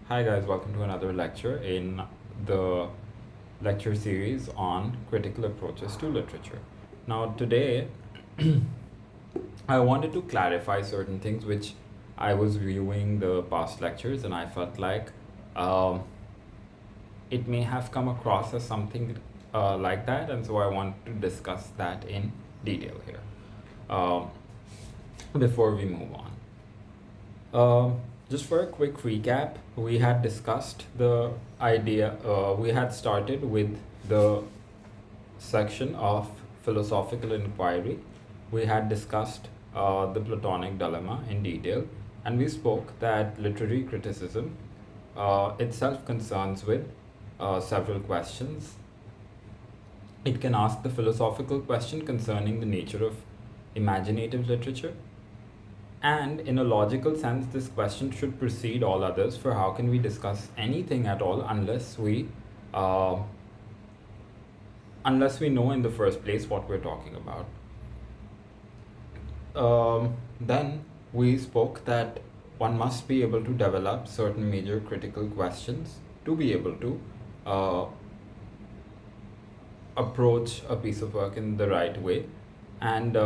Hi guys, welcome to another lecture in the lecture series on critical approaches to literature. Now today I wanted to clarify certain things which I was viewing the past lectures and I felt like um, it may have come across as something like that, and so I want to discuss that in detail here um, before we move on. Just for a quick recap, we had discussed the idea, we had started with the section of philosophical inquiry. We had discussed the Platonic dilemma in detail, and we spoke that literary criticism itself concerns with several questions. It can ask the philosophical question concerning the nature of imaginative literature. And in a logical sense, this question should precede all others, for how can we discuss anything at all uh, unless we know in the first place what we're talking about. Then we spoke that one must be able to develop certain major critical questions to be able to uh, approach a piece of work in the right way, and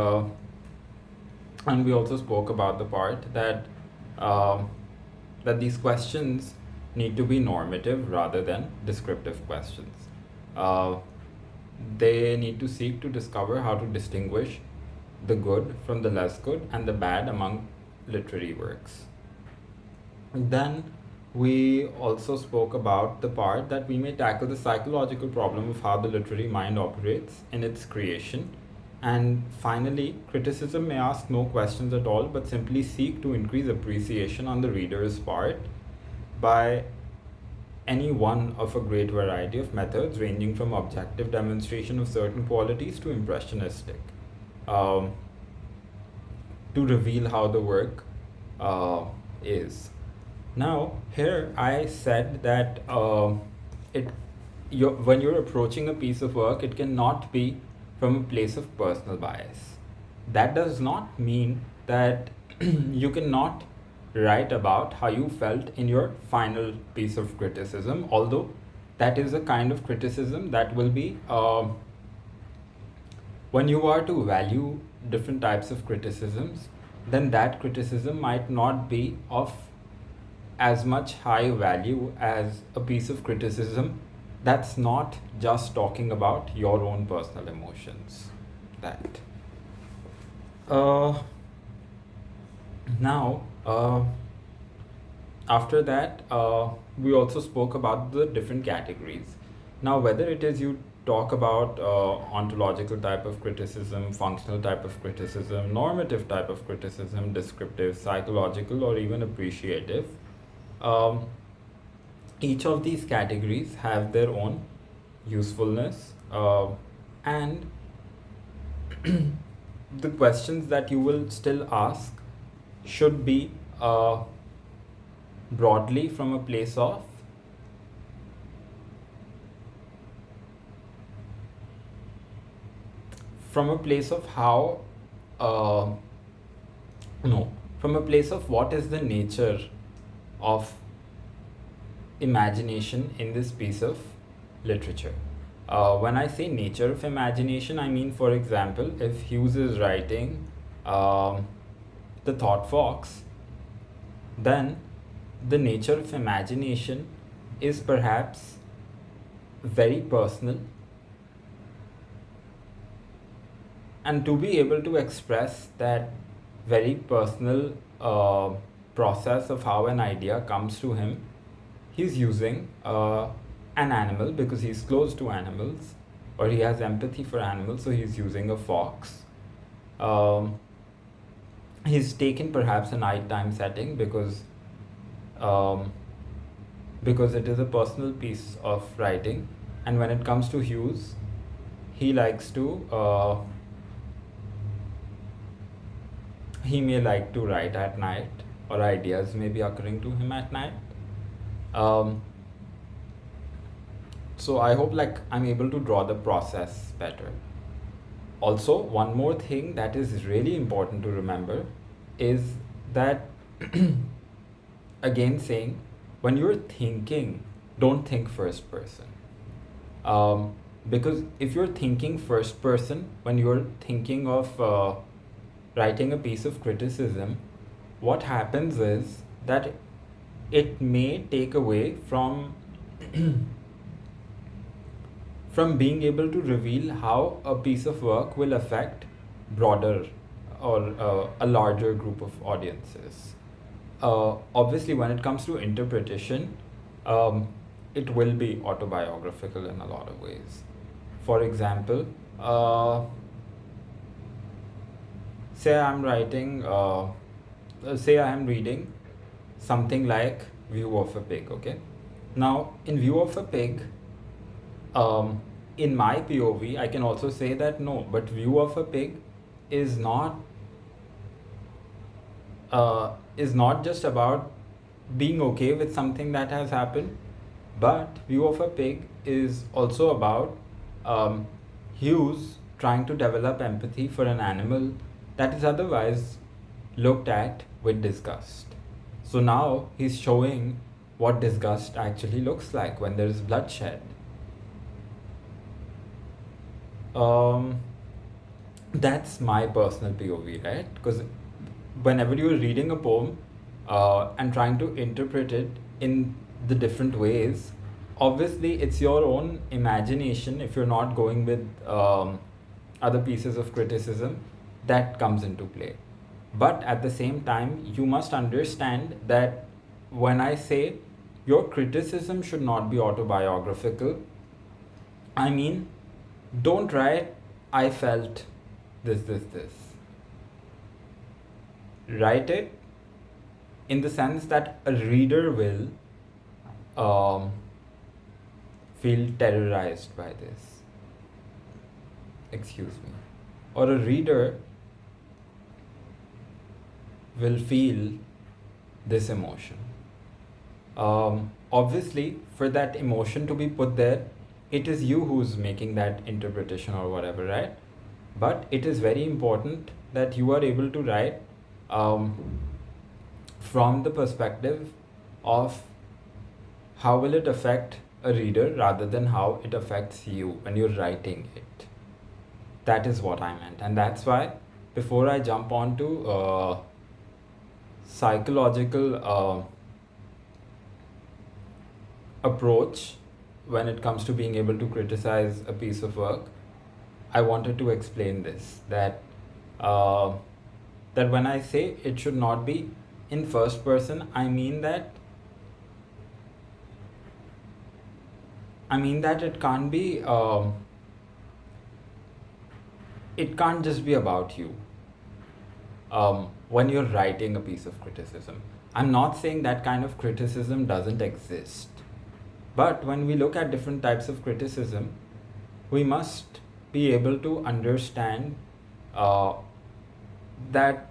we also spoke about the part that that these questions need to be normative rather than descriptive questions. Uh, they need to seek to discover how to distinguish the good from the less good and the bad among literary works. Then we also spoke about the part that we may tackle the psychological problem of how the literary mind operates in its creation. And finally, criticism may ask no questions at all, but simply seek to increase appreciation on the reader's part by any one of a great variety of methods, ranging from objective demonstration of certain qualities to impressionistic, um, to reveal how the work is. Now, here I said that when you're approaching a piece of work, it cannot be from a place of personal bias. That does not mean that you cannot write about how you felt in your final piece of criticism, although that is a kind of criticism that will be when you are to value different types of criticisms, then that criticism might not be of as much high value as a piece of criticism that's not just talking about your own personal emotions. That. Uh, now, after that, we also spoke about the different categories. Now, whether it is you talk about ontological type of criticism, functional type of criticism, normative type of criticism, descriptive, psychological, or even appreciative, um, each of these categories have their own usefulness, and the questions that you will still ask should be broadly from a place of how uh, no from a place of what is the nature of imagination in this piece of literature. When I say nature of imagination, I mean, for example, if Hughes is writing The Thought Fox, then the nature of imagination is perhaps very personal, and to be able to express that very personal process of how an idea comes to him, he's using an animal because he's close to animals, or he has empathy for animals, so he's using a fox. Um, he's taken perhaps a nighttime setting um, because it is a personal piece of writing, and when it comes to Hughes, he likes to he may like to write at night, or ideas may be occurring to him at night. Um, so I hope like I'm able to draw the process better. Also, one more thing that is really important to remember is that again saying when you're thinking, don't think first person. Because if you're thinking first person, when you're thinking of writing a piece of criticism, what happens is that it may take away from from being able to reveal how a piece of work will affect broader or a larger group of audiences. Obviously, when it comes to interpretation, it will be autobiographical in a lot of ways. For example, say I'm writing, say I am reading something like View of a Pig, okay? Now, in View of a Pig, in my POV, I can also say that no, but View of a Pig is not just about being okay with something that has happened, but View of a Pig is also about Hughes trying to develop empathy for an animal that is otherwise looked at with disgust. So now he's showing what disgust actually looks like when there is bloodshed. That's my personal POV, right? Because whenever you're reading a poem and trying to interpret it in the different ways, obviously it's your own imagination, if you're not going with other pieces of criticism, that comes into play. But at the same time, you must understand that when I say your criticism should not be autobiographical, I mean, don't write, I felt this. Write it in the sense that a reader will feel terrorized by this. Excuse me. Or a reader will feel this emotion. Obviously, for that emotion to be put there, it is you who's making that interpretation or whatever, right? But it is very important that you are able to write from the perspective of how will it affect a reader rather than how it affects you when you're writing it. That is what I meant. And that's why before I jump on to psychological approach when it comes to being able to criticize a piece of work, I wanted to explain this, that that when I say it should not be in first person, I mean that it can't be it can't just be about you when you're writing a piece of criticism. I'm not saying that kind of criticism doesn't exist, but when we look at different types of criticism, we must be able to understand that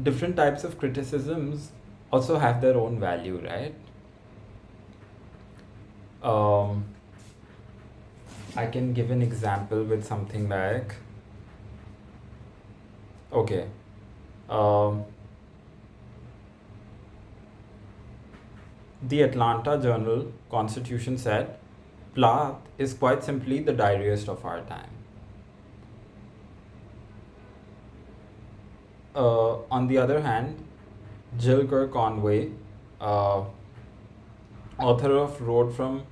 different types of criticisms also have their own value, right? I can give an example with something like, okay, the Atlanta Journal-Constitution said, Plath is quite simply the diarist of our time. On the other hand, Jill Kerr Conway, author of Road from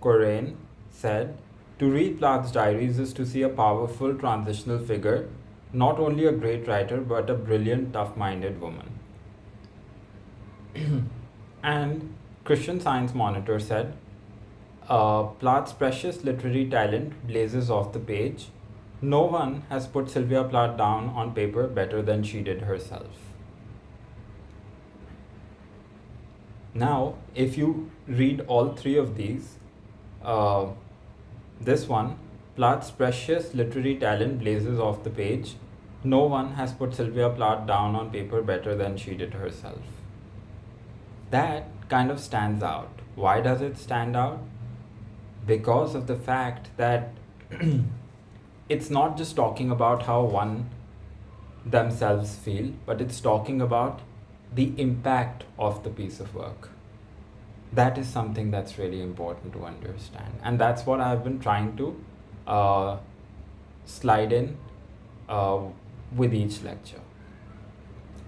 Corraine, said, to read Plath's diaries is to see a powerful transitional figure, not only a great writer, but a brilliant, tough-minded woman. And Christian Science Monitor said, Plath's precious literary talent blazes off the page. No one has put Sylvia Plath down on paper better than she did herself. Now, if you read all three of these, this one, Plath's precious literary talent blazes off the page. No one has put Sylvia Plath down on paper better than she did herself. That kind of stands out. Why does it stand out? Because of the fact that it's not just talking about how one themselves feel, but it's talking about the impact of the piece of work. That is something that's really important to understand, and that's what I've been trying to uh, slide in uh, with each lecture.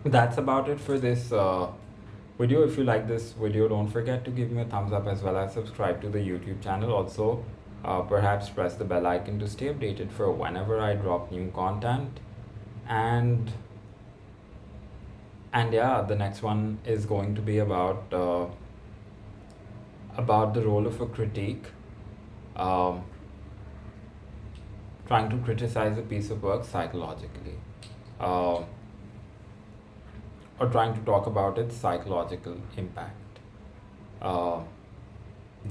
That's about it for this video. If you like this video, don't forget to give me a thumbs up as well as subscribe to the YouTube channel. Also, perhaps press the bell icon to stay updated for whenever I drop new content. And yeah, the next one is going to be about the role of a critique, um, trying to criticize a piece of work psychologically, uh, or trying to talk about its psychological impact. Uh,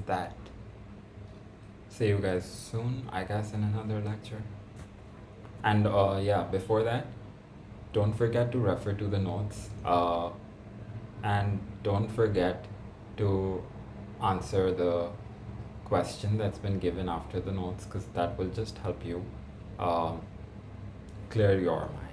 that. See you guys soon, I guess, in another lecture. And yeah, before that, don't forget to refer to the notes, and don't forget to answer the question that's been given after the notes, because that will just help you clear your mind.